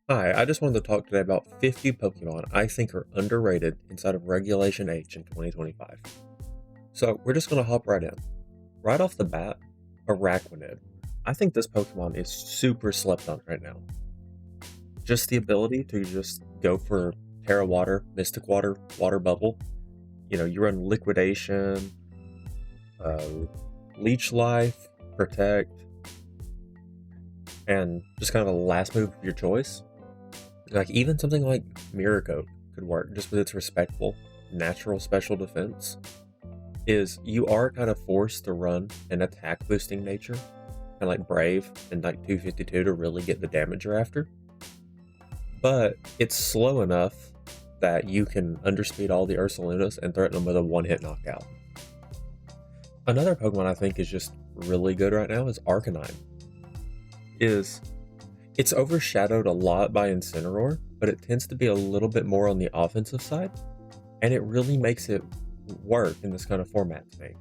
Hi, I just wanted to talk today about 50 Pokemon I think are underrated inside of Regulation H in 2025. So we're just going to hop right in. Right off the bat, Araquanid. I think this Pokemon is super slept on right now. Just the ability to just go for Terra Water, Mystic Water, Water Bubble. You run Liquidation, uh, Leech Life, Protect, and just kind of a last move of your choice. Like even something like Miracle could work just with its respectful, natural special defense. Is you are kind of forced to run an attack boosting nature, kind of like Brave and like 252 to really get the damage you're after. But it's slow enough that you can underspeed all the Ursalunas and threaten them with a one-hit knockout. Another Pokemon I think is just really good right now is Arcanine. It's overshadowed a lot by Incineroar, but it tends to be a little bit more on the offensive side, and it really makes it work in this kind of format to me,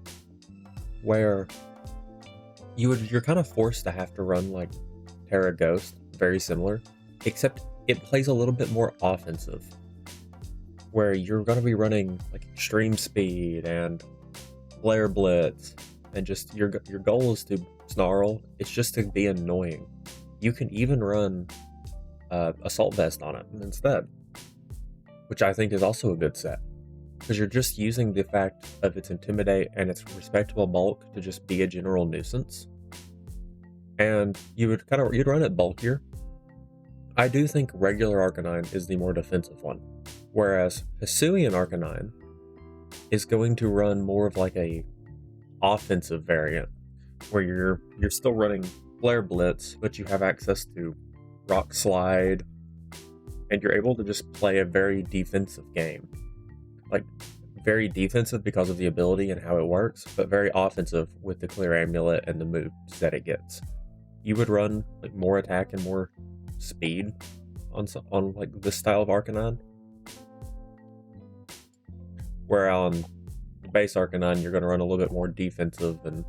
where you're kind of forced to have to run like Terra Ghost, very similar, except it plays a little bit more offensive, where you're going to be running like extreme speed and Flare Blitz, and just your goal is to snarl. It's just to be annoying. You can even run Assault Vest on it instead, which I think is also a good set, because you're just using the fact of its Intimidate and its respectable bulk to just be a general nuisance. And you'd run it bulkier. I do think regular Arcanine is the more defensive one, whereas Hisuian Arcanine is going to run more of like a offensive variant, where you're still running Flare Blitz, but you have access to Rock Slide, and you're able to just play a very defensive game. Like, very defensive because of the ability and how it works, but very offensive with the Clear Amulet and the moves that it gets. You would run like more attack and more speed on like this style of Arcanine, where on the base Arcanine you're going to run a little bit more defensive. And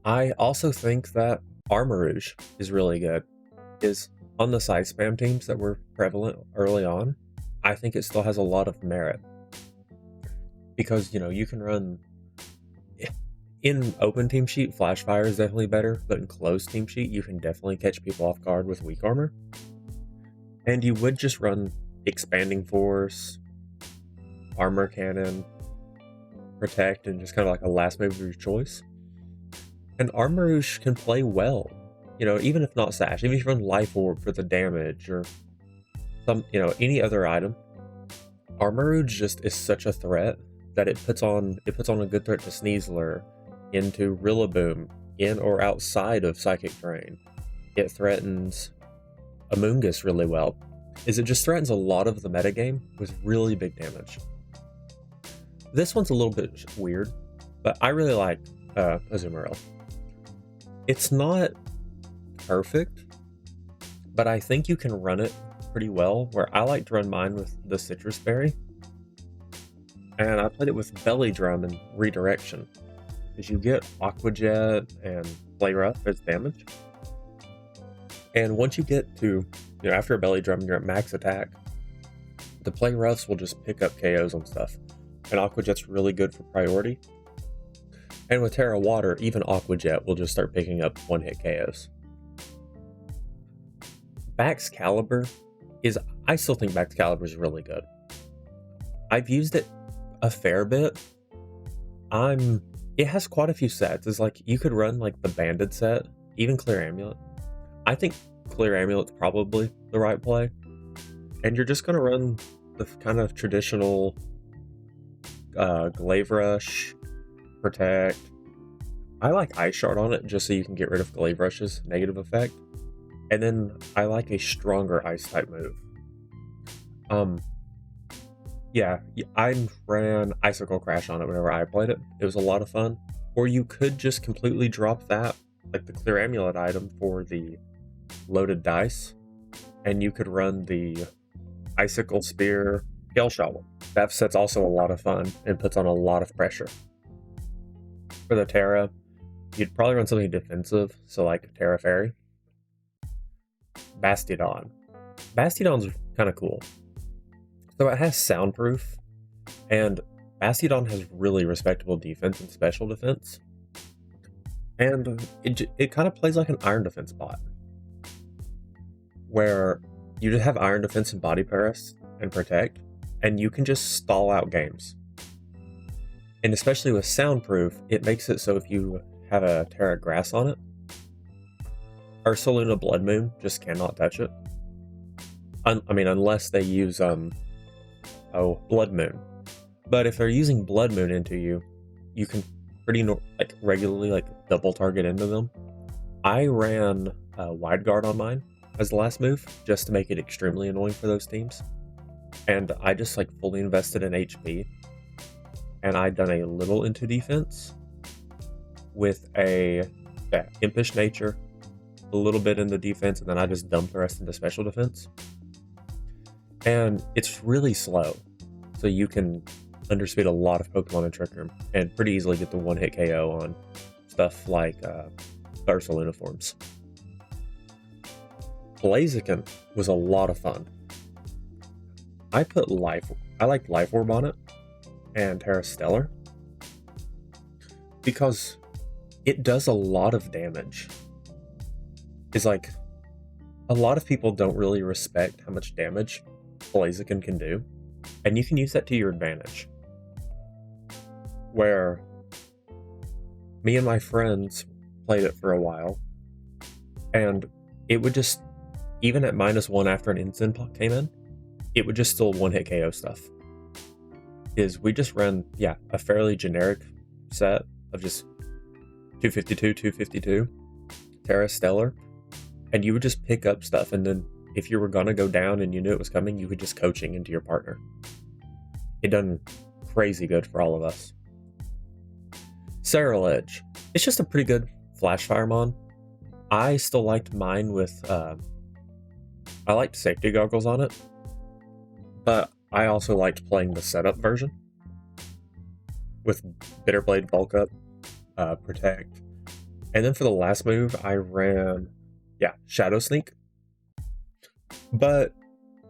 I also think that Armarouge is really good. Is on the side spam teams that were prevalent early on, I think it still has a lot of merit. Because, you can run... In open team sheet, Flash Fire is definitely better, but in closed team sheet, you can definitely catch people off guard with weak armor. And you would just run Expanding Force, Armor Cannon, Protect, and just kind of like a last move of your choice. And Armarouge can play well, even if not Sash, even if you run Life Orb for the damage or any other item. Armarouge just is such a threat that it puts on a good threat to Sneasler, into Rillaboom, in or outside of Psychic Drain. It threatens Amoonguss really well. It just threatens a lot of the metagame with really big damage. This one's a little bit weird, but I really like Azumarill. It's not perfect, but I think you can run it pretty well, where I like to run mine with the Citrus Berry. And I played it with Belly Drum and Redirection, because you get Aqua Jet and Play Rough as damage. And once you get to, after a Belly Drum, you're at max attack, the Play Roughs will just pick up KOs on stuff. And Aqua Jet's really good for priority. And with Terra Water, even Aqua Jet will just start picking up one-hit KOs. Baxcalibur I still think Baxcalibur is really good. I've used it a fair bit. It has quite a few sets. It's like, you could run like the Banded set, even Clear Amulet. I think Clear Amulet's probably the right play. And you're just going to run the kind of traditional Glaive Rush, Protect. I like Ice Shard on it just so you can get rid of Glaive Rush's negative effect. And then I like a stronger Ice type move. Yeah, I ran Icicle Crash on it whenever I played it. It was a lot of fun. Or you could just completely drop that, like the Clear Amulet item, for the loaded dice, and you could run the Icicle Spear Gale Shot one. That set's also a lot of fun and puts on a lot of pressure. For the Terra, you'd probably run something defensive, so like Terra Fairy. Bastidon. Bastidon's kind of cool. So it has soundproof, and Bastidon has really respectable defense and special defense. And it kind of plays like an iron defense bot, where you just have iron defense and body press and protect, and you can just stall out games. And especially with soundproof, it makes it so if you have a Terra Grass on it, Ursaluna Blood Moon just cannot touch it. I mean, unless they use Blood Moon. But if they're using Blood Moon into you, you can pretty regularly double target into them. I ran Wide Guard on mine as the last move just to make it extremely annoying for those teams, and I just fully invested in HP, and I'd done a little into defense with a impish nature, a little bit into defense, and then I just dumped the rest into special defense. And it's really slow, so you can underspeed a lot of Pokemon in Trick Room and pretty easily get the one-hit KO on stuff like Ursaluna forms. Blaziken was a lot of fun. I liked Life Orb on it and Terra Stellar because it does a lot of damage. It's a lot of people don't really respect how much damage Blaziken can do, and you can use that to your advantage. Where me and my friends played it for a while, and it would just, even at -1 after an instant came in, it would just still one-hit KO stuff. We just ran, a fairly generic set of just 252, 252, Terra Stellar, and you would just pick up stuff, and then if you were gonna go down and you knew it was coming, you could just coaching into your partner. It done crazy good for all of us. Ceruledge. It's just a pretty good Flash Fire mon. I still liked mine with, I liked safety goggles on it, but I also liked playing the setup version with Bitterblade, Bulk Up, Protect. And then for the last move, I ran, Shadow Sneak. But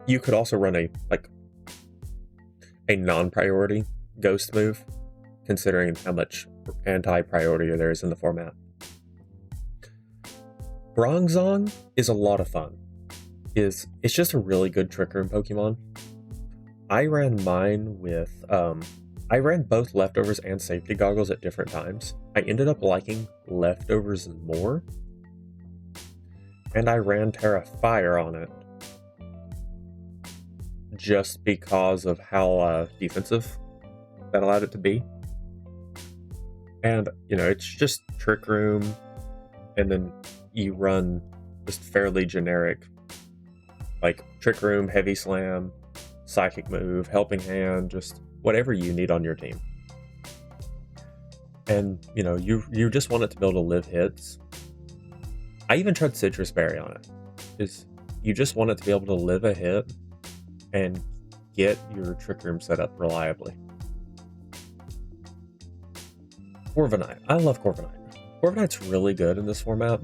you could also run a non-priority ghost move, considering how much anti-priority there is in the format. Bronzong is a lot of fun. It's just a really good Trick Room Pokemon. I ran mine with I ran both Leftovers and Safety Goggles at different times. I ended up liking Leftovers more, and I ran Terra Fire on it just because of how defensive that allowed it to be. And, it's just Trick Room, and then you run just fairly generic, Trick Room, Heavy Slam, Psychic Move, Helping Hand, just whatever you need on your team. And, you just want it to be able to live hits. I even tried Citrus Berry on it. You just want it to be able to live a hit and get your Trick Room set up reliably. Corviknight. I love Corviknight. Corviknight's really good in this format,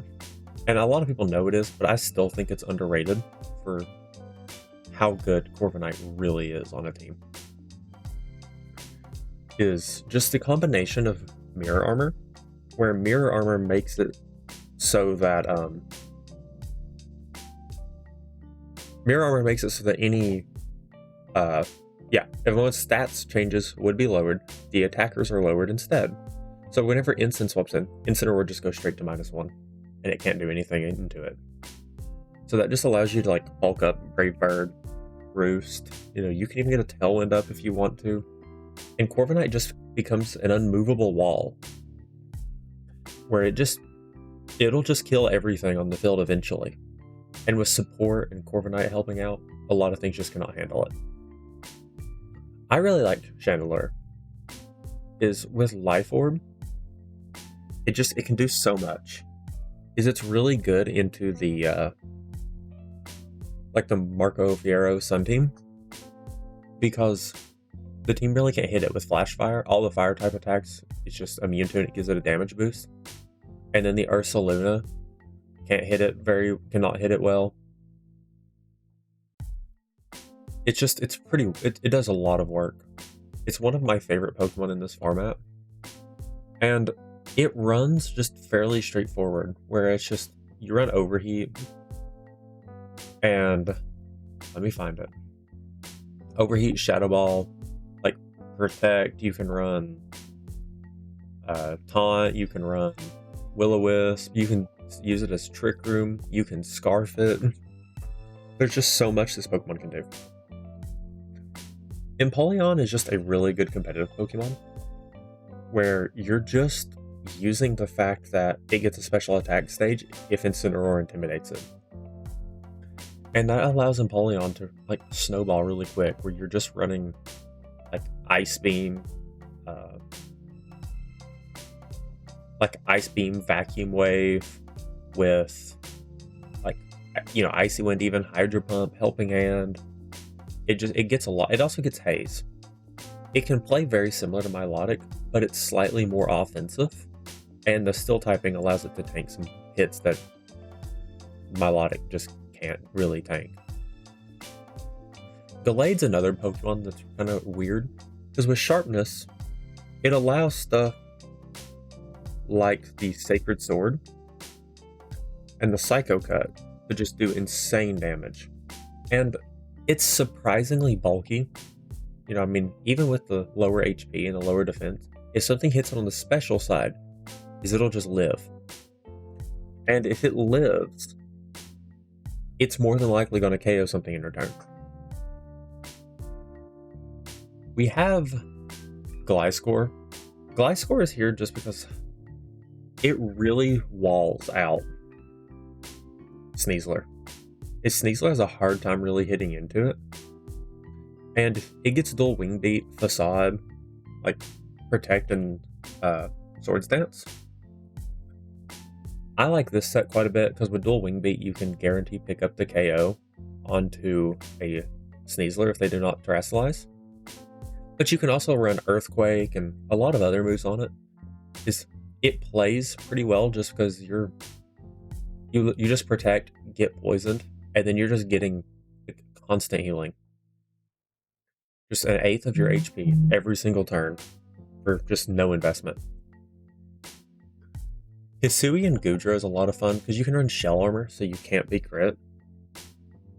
and a lot of people know it is, but I still think it's underrated for how good Corviknight really is on a team. Is just the combination of Mirror Armor, where Mirror Armor makes it so that any everyone's stats changes would be lowered, the attackers are lowered instead. So whenever Instant swaps in, Incineroar would just go straight to -1, and it can't do anything into it. So that just allows you to bulk up Brave Bird, Roost. You can even get a Tailwind up if you want to. And Corviknight just becomes an unmovable wall, where it'll just kill everything on the field eventually. And with support and Corviknight helping out, a lot of things just cannot handle it. I really liked Chandelure. With Life Orb, it can do so much. It's really good into the the Marco Fierro Sun team, because the team really can't hit it with Flash Fire. All the fire type attacks, it's just immune to it. It gives it a damage boost. And then the Ursaluna cannot hit it well. it does a lot of work. It's one of my favorite Pokemon in this format. And it runs just fairly straightforward, where it's just, you run Overheat, and let me find it. Overheat, Shadow Ball, like Protect, you can run Taunt, you can run Will-O-Wisp, you can use it as Trick Room, you can Scarf it. There's just so much this Pokemon can do. Empoleon is just a really good competitive Pokemon, where you're just using the fact that it gets a special attack stage if Incineroar intimidates it. And that allows Empoleon to like snowball really quick, where you're just running like Ice Beam, Vacuum Wave with like, you know, Icy Wind, even Hydro Pump, Helping Hand. It gets a lot. It also gets Haze. It can play very similar to Milotic, but it's slightly more offensive, and the Steel typing allows it to tank some hits that Milotic just can't really tank. Gallade's another Pokemon that's kind of weird, because with Sharpness, it allows stuff like the Sacred Sword and the Psycho Cut to just do insane damage. And it's surprisingly bulky. You know, I mean, even with the lower HP and the lower defense, if something hits it on the special side, it'll just live. And if it lives, it's more than likely going to KO something in return. We have Gliscor. Gliscor is here just because it really walls out Sneasler. Sneasler has a hard time really hitting into it. And it gets dual Wing Beat, Facade, like Protect and Swords Dance. I like this set quite a bit because with dual Wing Beat, you can guarantee pick up the KO onto a Sneasler if they do not Terastallize. But you can also run Earthquake and a lot of other moves on it. It plays pretty well just because you just Protect, get poisoned, and then you're just getting constant healing. Just an eighth of your HP every single turn for just no investment. Hisui and Goodra is a lot of fun because you can run Shell Armor, so you can't be crit.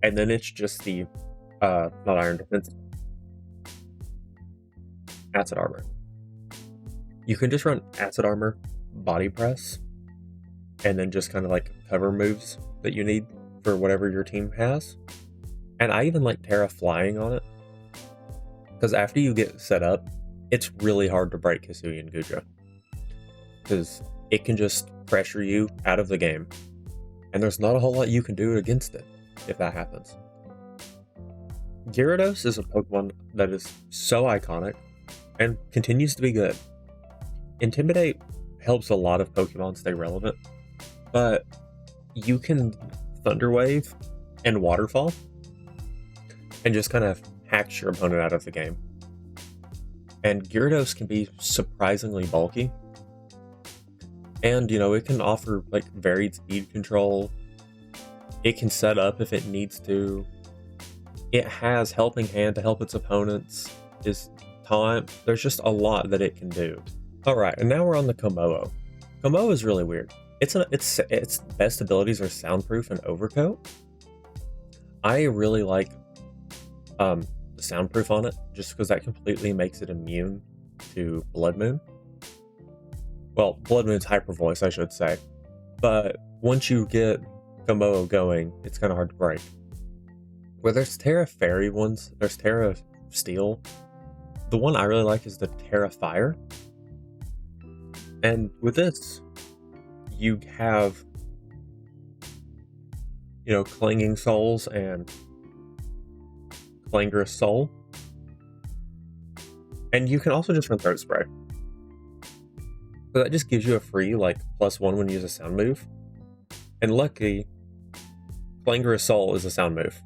And then it's just the, not Iron Defense, Acid Armor. You can just run Acid Armor, Body Press, and then just kind of like cover moves that you need for whatever your team has. And I even like Terra Flying on it, because after you get set up, it's really hard to break Hisui and Goodra, because it can just pressure you out of the game, and there's not a whole lot you can do against it if that happens. Gyarados is a Pokemon that is so iconic and continues to be good. Intimidate helps a lot of Pokemon stay relevant, but you can Thunder Wave and Waterfall and just kind of hacks your opponent out of the game. And Gyarados can be surprisingly bulky. And, you know, it can offer, like, varied speed control. It can set up if it needs to. It has Helping Hand to help its opponents. Is Taunt. There's just a lot that it can do. Alright, and now we're on the Komodo. Komodo is really weird. Its best abilities are Soundproof and Overcoat. I really like the Soundproof on it, just because that completely makes it immune to Blood Moon. Well, Blood Moon's Hyper Voice, I should say. But once you get Komodo going, it's kind of hard to break. Where there's Terra Fairy ones, there's Terra Steel. The one I really like is the Terra Fire. And with this, you have, you know, Clanging Souls and Clangorous Soul. And you can also just run Throat Spray. So that just gives you a free, like, +1 when you use a sound move. And luckily, Clangorous Soul is a sound move.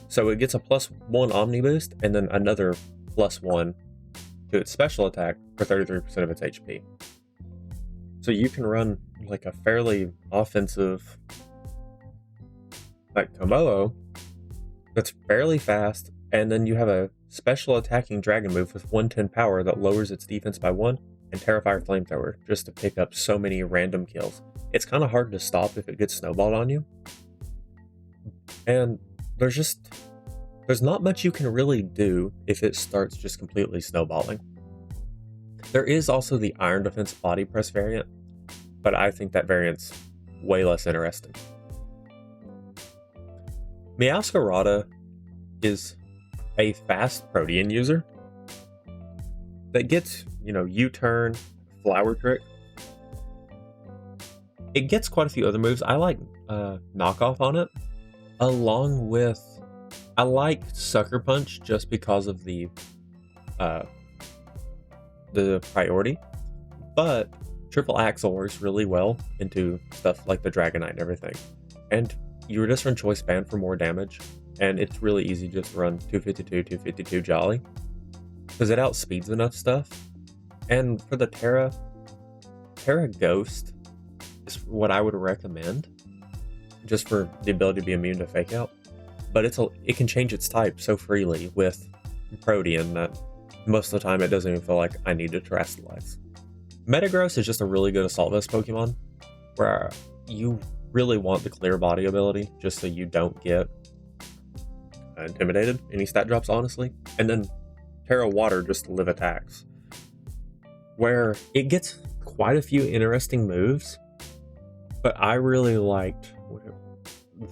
So it gets a +1 Omni boost, and then another +1 to its special attack for 33% of its HP. So you can run, like, a fairly offensive, like, Komodo that's fairly fast, And then you have a special attacking dragon move with 110 power that lowers its defense by 1, and Terrifier Flamethrower, just to pick up so many random kills. It's kind of hard to stop if it gets snowballed on you. And there's not much you can really do if it starts just completely snowballing. There is also the Iron Defense Body Press variant, but I think that variant's way less interesting. Meowscarada is a fast Protean user that gets, U-turn, Flower Trick. It gets quite a few other moves. I like Knockoff on it, along with, I like Sucker Punch just because of the priority, but Triple Axle works really well into stuff like the Dragonite and everything. And you just run Choice Band for more damage, and it's really easy just to run 252, 252 Jolly, because it outspeeds enough stuff. And for the Terra Ghost is what I would recommend, just for the ability to be immune to Fake Out. But it can change its type so freely with Protean that most of the time it doesn't even feel like I need to Terastallize. Metagross is just a really good Assault Vest Pokemon, where you really want the Clear Body ability, just so you don't get intimidated any stat drops, honestly. And then Terra Water just to live attacks, where it gets quite a few interesting moves, but I really liked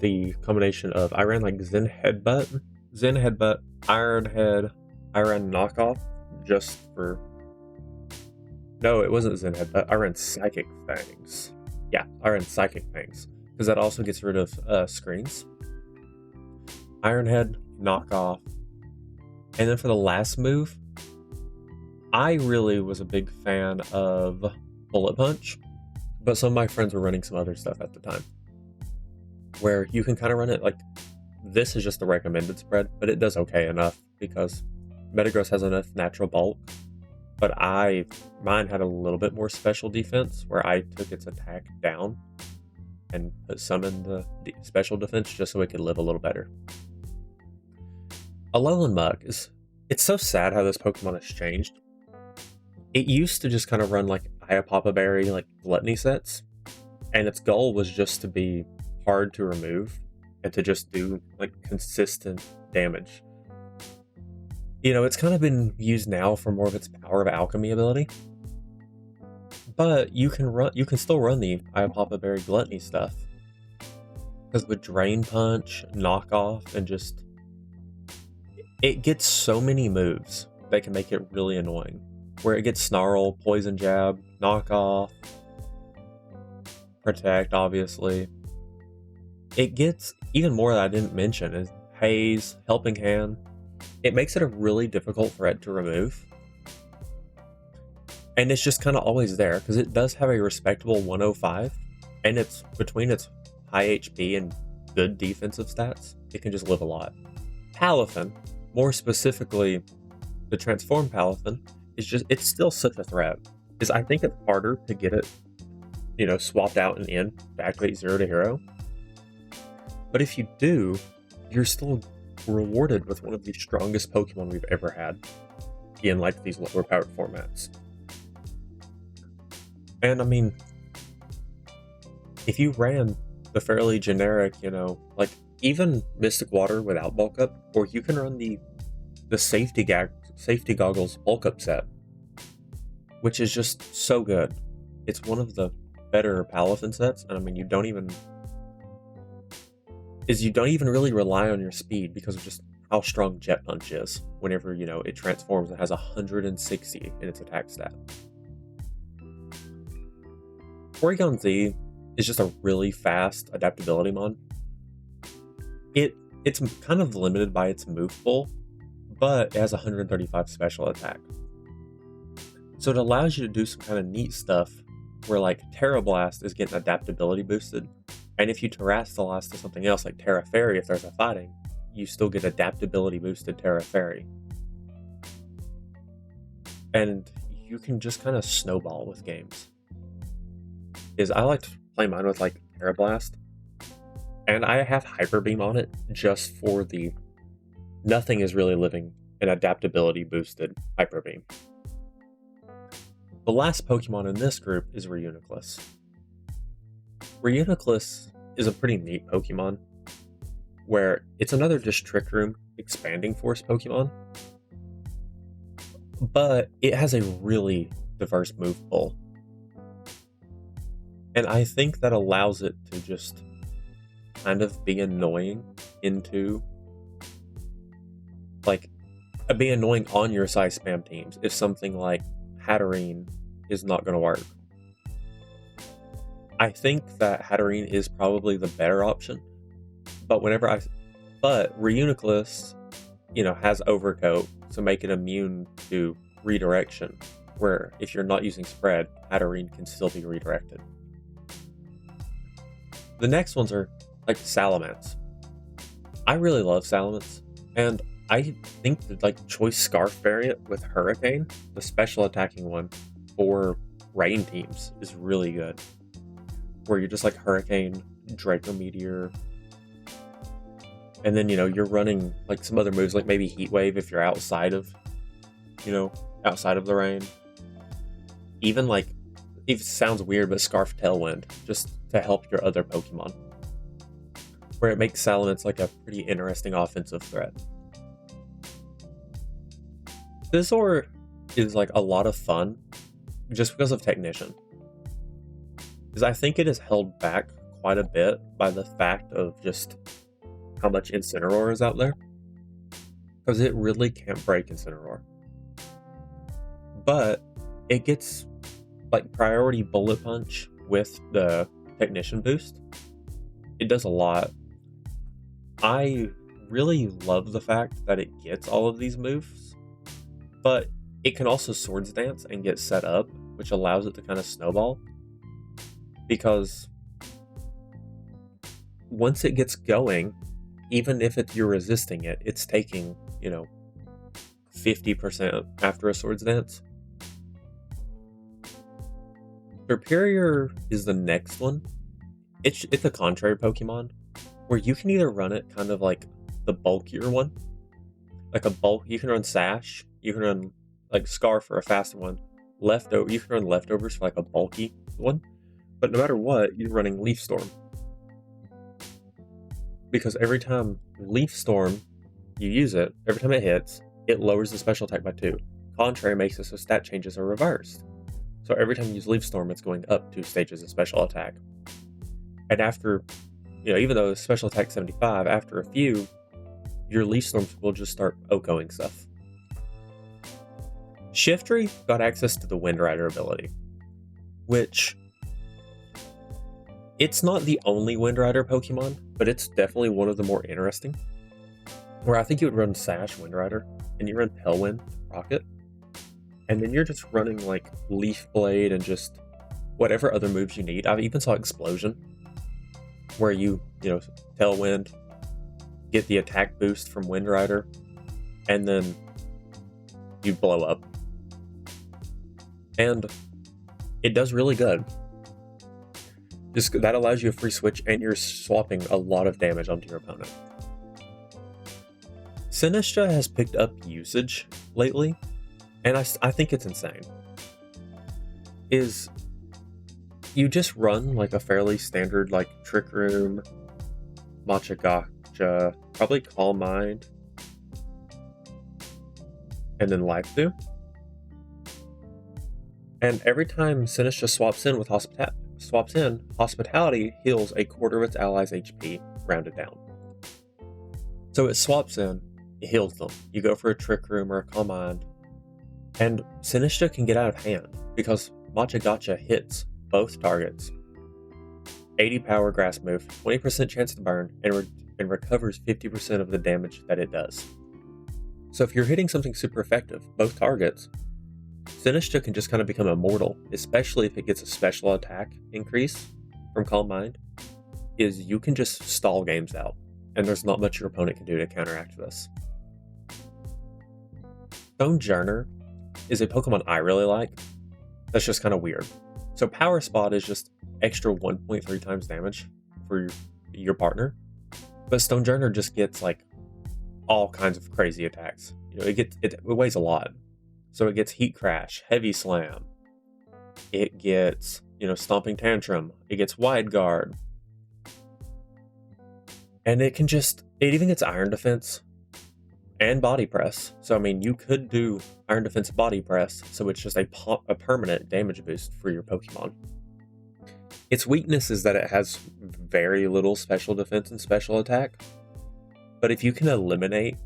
the combination of, I ran like Zen Headbutt, Iron Head, I ran Knockoff just for, no, it wasn't Zen Headbutt, I ran Psychic Fangs. Yeah, I ran Psychic Fangs, because that also gets rid of screens. Iron Head, Knockoff, and then for the last move, I really was a big fan of Bullet Punch, but some of my friends were running some other stuff at the time, where you can kind of run it like, this is just the recommended spread, but it does okay enough because Metagross has enough natural bulk. But mine had a little bit more special defense, where I took its attack down and put some in the special defense just so it could live a little better. Alolan Muk it's so sad how this Pokemon has changed. It used to just kind of run like Iapapa Berry, like Gluttony sets, and its goal was just to be hard to remove and to just do like consistent damage. It's kind of been used now for more of its Power of Alchemy ability, but you can still run the Iapapa Berry Gluttony stuff, because with Drain Punch, Knockoff, and just it gets so many moves that can make it really annoying, where it gets Snarl, Poison Jab, Knockoff, Protect, obviously. It gets even more that I didn't mention is Haze, Helping Hand. It makes it a really difficult threat to remove. And it's just kind of always there, because it does have a respectable 105, and it's between its high HP and good defensive stats, it can just live a lot. Palafin, more specifically the Transform Palafin, it's still such a threat, because I think it's harder to get it, swapped out and in to activate 0 to Hero. But if you do, you're still rewarded with one of the strongest Pokemon we've ever had in like these lower powered formats. And I mean, if you ran the fairly generic, like even Mystic Water without bulk up, or you can run the safety goggles bulk up set, which is just so good. It's one of the better Palafin sets, and I mean, you don't even really rely on your speed because of just how strong Jet Punch is. Whenever it transforms, it has 160 in its attack stat. Porygon Z is just a really fast adaptability mod. It's kind of limited by its move pool, but it has 135 special attack. So it allows you to do some kind of neat stuff where like Terra Blast is getting adaptability boosted, and if you Terastallize to something else like Terra Fairy, if there's a fighting, you still get adaptability boosted Terra Fairy. And you can just kind of snowball with games. I like to play mine with like Terra Blast, and I have Hyper Beam on it just for the nothing is really living an adaptability boosted Hyper Beam. The last Pokemon in this group is Reuniclus. Reuniclus is a pretty neat Pokemon, where it's another just Trick Room expanding force Pokemon, but it has a really diverse move pool. And I think that allows it to just kind of be annoying into, like, be annoying on your size spam teams if something like Hatterene is not going to work. I think that Hatterene is probably the better option, but Reuniclus, has Overcoat, so make it immune to redirection, where if you're not using Spread, Hatterene can still be redirected. The next ones are like Salamence. I really love Salamence, and I think the Choice Scarf variant with Hurricane, the special attacking one for rain teams, is really good. Where you're just like Hurricane, Draco Meteor, and then you're running like some other moves like maybe Heat Wave if you're outside of the rain. Even like, it sounds weird, but Scarf Tailwind just to help your other Pokemon, where it makes Salamence like a pretty interesting offensive threat. Scizor is like a lot of fun just because of Technician. Because I think it is held back quite a bit by the fact of just how much Incineroar is out there. Because it really can't break Incineroar. But it gets like priority Bullet Punch with the Technician boost. It does a lot. I really love the fact that it gets all of these moves, but it can also Swords Dance and get set up, which allows it to kind of snowball. Because once it gets going, even if you're resisting it, it's taking, 50% after a Swords Dance. Superior is the next one. It's a contrary Pokemon, where you can either run it kind of like the bulkier one, like you can run Sash, you can run like Scarf for a faster one, you can run Leftovers for like a bulky one, but no matter what, you're running Leaf Storm. Because every time Leaf Storm, you use it, every time it hits, it lowers the special attack by 2. Contrary makes it so stat changes are reversed. So every time you use Leaf Storm, it's going up 2 stages of special attack. And after, even though special attack 75, after a few, your Leaf Storms will just start OHKOing stuff. Shiftry got access to the Wind Rider ability, which, it's not the only Wind Rider Pokemon, but it's definitely one of the more interesting. Where I think you would run Sash Wind Rider, and you run Tailwind Rocket, and then you're just running like Leaf Blade and just whatever other moves you need. I even saw Explosion, where you Tailwind, get the attack boost from Wind Rider, and then you blow up. And it does really good. Just that allows you a free switch, and you're swapping a lot of damage onto your opponent. Sinistcha has picked up usage lately, and I think it's insane. You just run like a fairly standard like Trick Room, Machagacha, probably Calm Mind, and then Life Dew. And every time Sinistcha swaps in, Hospitality heals a quarter of its allies' HP, rounded down. So it swaps in, it heals them. You go for a Trick Room or a Calm Mind, and Sinistcha can get out of hand because Machagacha hits both targets. 80 power grass move, 20% chance to burn, and recovers 50% of the damage that it does. So if you're hitting something super effective, both targets, Sinistcha can just kind of become immortal, especially if it gets a special attack increase from Calm Mind, is you can just stall games out, and there's not much your opponent can do to counteract this. Stonejourner is a Pokemon I really like, that's just kind of weird. So Power Spot is just extra 1.3 times damage for your partner, but Stonejourner just gets like all kinds of crazy attacks. You know, it weighs a lot. So it gets Heat Crash, Heavy Slam. It gets, you know, Stomping Tantrum. It gets Wide Guard. And it even gets Iron Defense and Body Press. So, I mean, you could do Iron Defense Body Press, so it's just a permanent damage boost for your Pokemon. Its weakness is that it has very little special defense and special attack. But if you can eliminate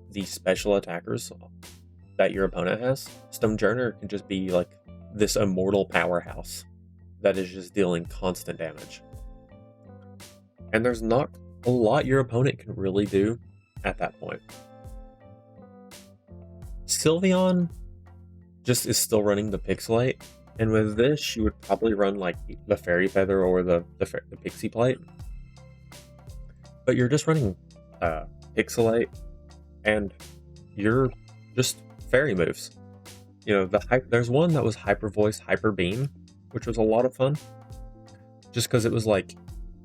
the special attackers that your opponent has, Stonejourner can just be like this immortal powerhouse that is just dealing constant damage. And there's not a lot your opponent can really do at that point. Sylveon just is still running the Pixelate, and with this you would probably run like the Fairy Feather or the Pixie Plate. But you're just running Pixelate, and you're just fairy moves. You know, there's one that was Hyper Voice, Hyper Beam, which was a lot of fun. Just because it was like,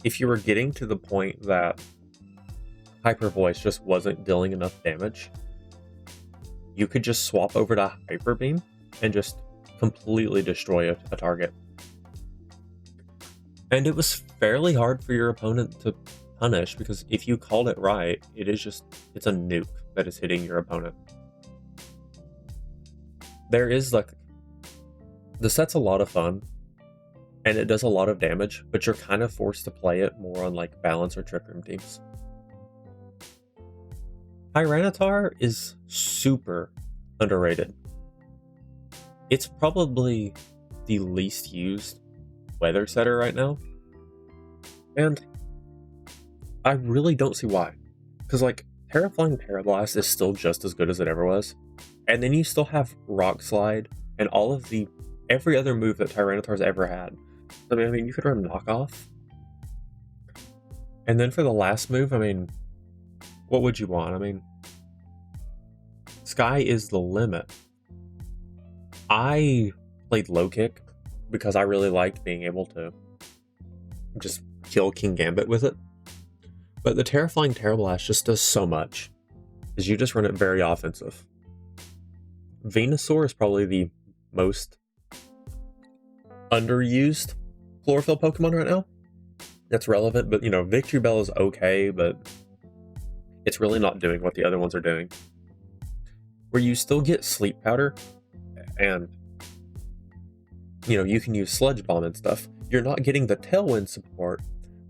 if you were getting to the point that Hyper Voice just wasn't dealing enough damage, you could just swap over to Hyper Beam and just completely destroy a target. And it was fairly hard for your opponent to punish, because if you called it right, it's a nuke that is hitting your opponent. There is like, the set's a lot of fun, and it does a lot of damage, but you're kind of forced to play it more on like Balance or Trick Room teams. Tyranitar is super underrated. It's probably the least used weather setter right now, and I really don't see why. Because like, Terraflying Parablast is still just as good as it ever was. And then you still have Rock Slide and every other move that Tyranitar's ever had. I mean, you could run Knockoff. And then for the last move, I mean, what would you want? I mean, Sky is the limit. I played Low Kick because I really liked being able to just kill King Gambit with it. But the Terraflying Blast just does so much, is you just run it very offensive. Venusaur is probably the most underused Chlorophyll Pokemon right now. That's relevant, but you know, Victory Bell is okay, but it's really not doing what the other ones are doing. Where you still get Sleep Powder, and you know, you can use Sludge Bomb and stuff. You're not getting the Tailwind support,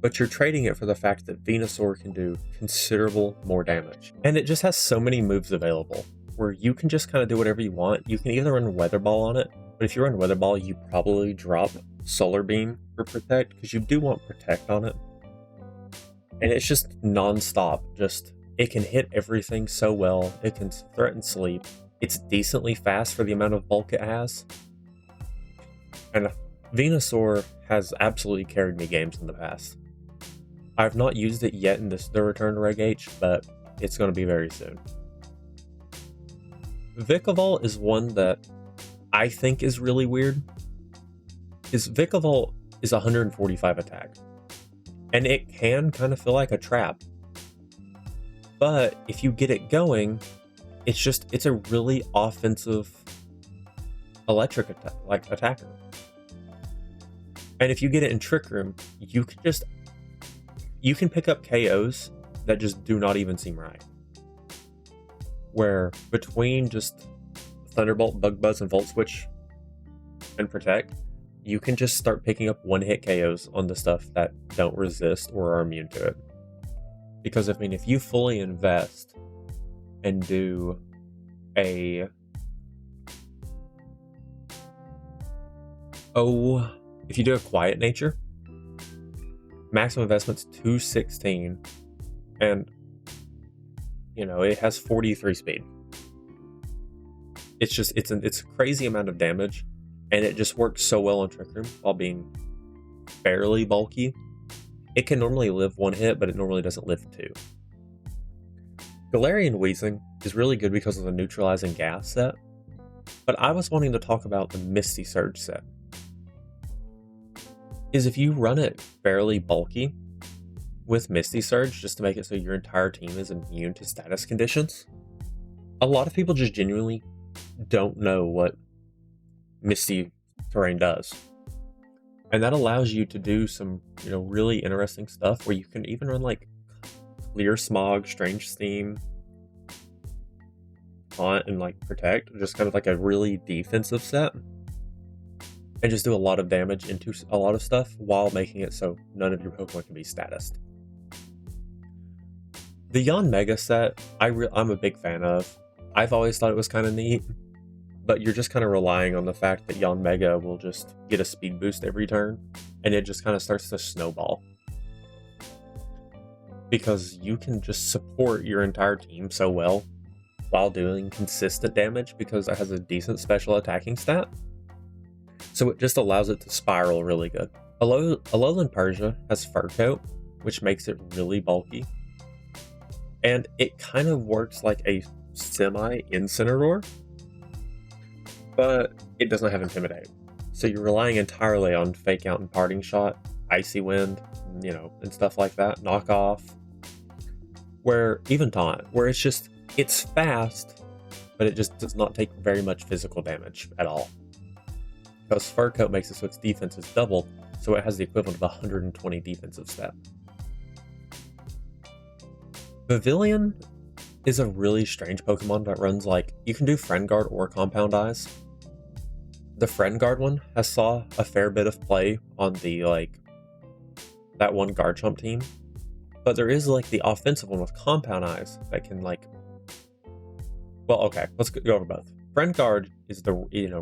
but you're trading it for the fact that Venusaur can do considerable more damage. And it just has so many moves available, where you can just kind of do whatever you want. You can either run Weather Ball on it, but if you run Weather Ball, you probably drop Solar Beam for Protect, because you do want Protect on it. And it's just non-stop. It can hit everything so well. It can threaten Sleep. It's decently fast for the amount of bulk it has. And Venusaur has absolutely carried me games in the past. I've not used it yet in the Return to Reg H, but it's going to be very soon. Vikavolt is one that I think is really weird. Vikavolt is 145 attack, and it can kind of feel like a trap. But if you get it going, it's a really offensive electric attacker. And if you get it in Trick Room, you can pick up KOs that just do not even seem right. Where between just Thunderbolt, Bug Buzz, and Volt Switch and Protect, you can just start picking up one-hit KOs on the stuff that don't resist or are immune to it. Because, I mean, if you fully invest and do if you do a Quiet Nature, maximum investment's 216, and you know, it has 43 speed. It's a crazy amount of damage, and it just works so well on Trick Room while being fairly bulky. It can normally live one hit, but it normally doesn't live two. Galarian Weezing is really good because of the Neutralizing Gas set, but I was wanting to talk about the Misty Surge set. If you run it fairly bulky, with Misty Surge, just to make it so your entire team is immune to status conditions. A lot of people just genuinely don't know what Misty Terrain does. And that allows you to do some, really interesting stuff where you can even run like Clear Smog, Strange Steam, Taunt, and like Protect, just kind of like a really defensive set. And just do a lot of damage into a lot of stuff while making it so none of your Pokemon can be statused. The Yanmega set, I'm a big fan of. I've always thought it was kind of neat, but you're just kind of relying on the fact that Yanmega will just get a speed boost every turn, and it just kind of starts to snowball. Because you can just support your entire team so well while doing consistent damage because it has a decent special attacking stat. So it just allows it to spiral really good. Alolan Persia has Fur Coat, which makes it really bulky. And it kind of works like a semi-Incineroar, but it doesn't have Intimidate. So you're relying entirely on Fake Out and Parting Shot, Icy Wind, and stuff like that, Knock Off. Where even Taunt, where it's fast, but it just does not take very much physical damage at all. Because Fur Coat makes it so its defense is doubled, so it has the equivalent of 120 defensive stat. Pavilion is a really strange Pokemon that runs like, you can do Friend Guard or Compound Eyes. The Friend Guard one has saw a fair bit of play on the that one Garchomp team. But there is like the offensive one with Compound Eyes that can let's go over both. Friend Guard is the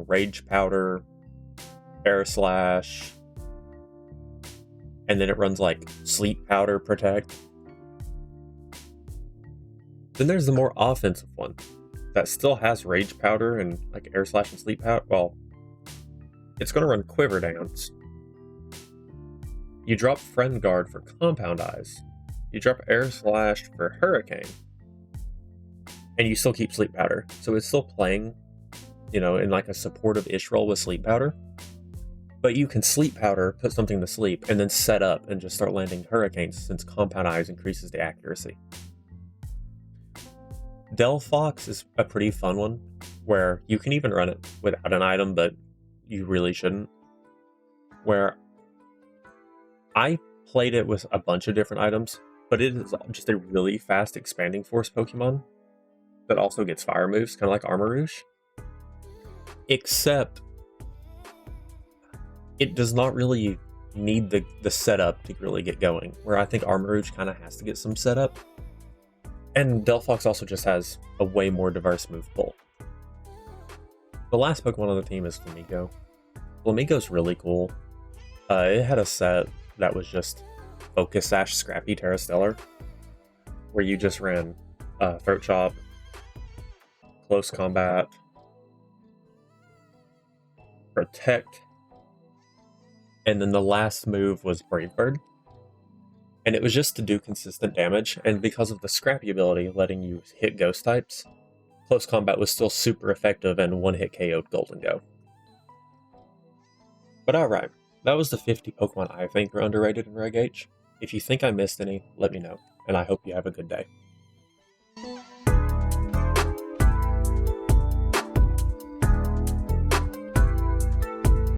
Rage Powder, Air Slash, and then it runs like Sleep Powder Protect. Then there's the more offensive one that still has Rage Powder and like Air Slash and Sleep Powder. Well, it's going to run Quiver Dance. You drop Friend Guard for Compound Eyes. You drop Air Slash for Hurricane, and you still keep Sleep Powder. So it's still playing, in like a supportive-ish role with Sleep Powder. But you can Sleep Powder, put something to sleep, and then set up and just start landing Hurricanes since Compound Eyes increases the accuracy. Delphox is a pretty fun one, where you can even run it without an item, but you really shouldn't. Where I played it with a bunch of different items, but it is just a really fast expanding force Pokemon that also gets fire moves, kind of like Armarouge. Except it does not really need the setup to really get going, where I think Armarouge kind of has to get some setup. And Delphox also just has a way more diverse move pool. The last Pokemon on the team is Flamigo. Flamigo's really cool. It had a set that was just Focus Sash, Scrappy, Terrastellar, where you just ran Throat Chop, Close Combat, Protect, and then the last move was Brave Bird. And it was just to do consistent damage, and because of the Scrappy ability letting you hit Ghost types, Close Combat was still super effective and one-hit KO'd Golden Go. But alright, that was the 50 Pokemon I think are underrated in Reg H. If you think I missed any, let me know, and I hope you have a good day.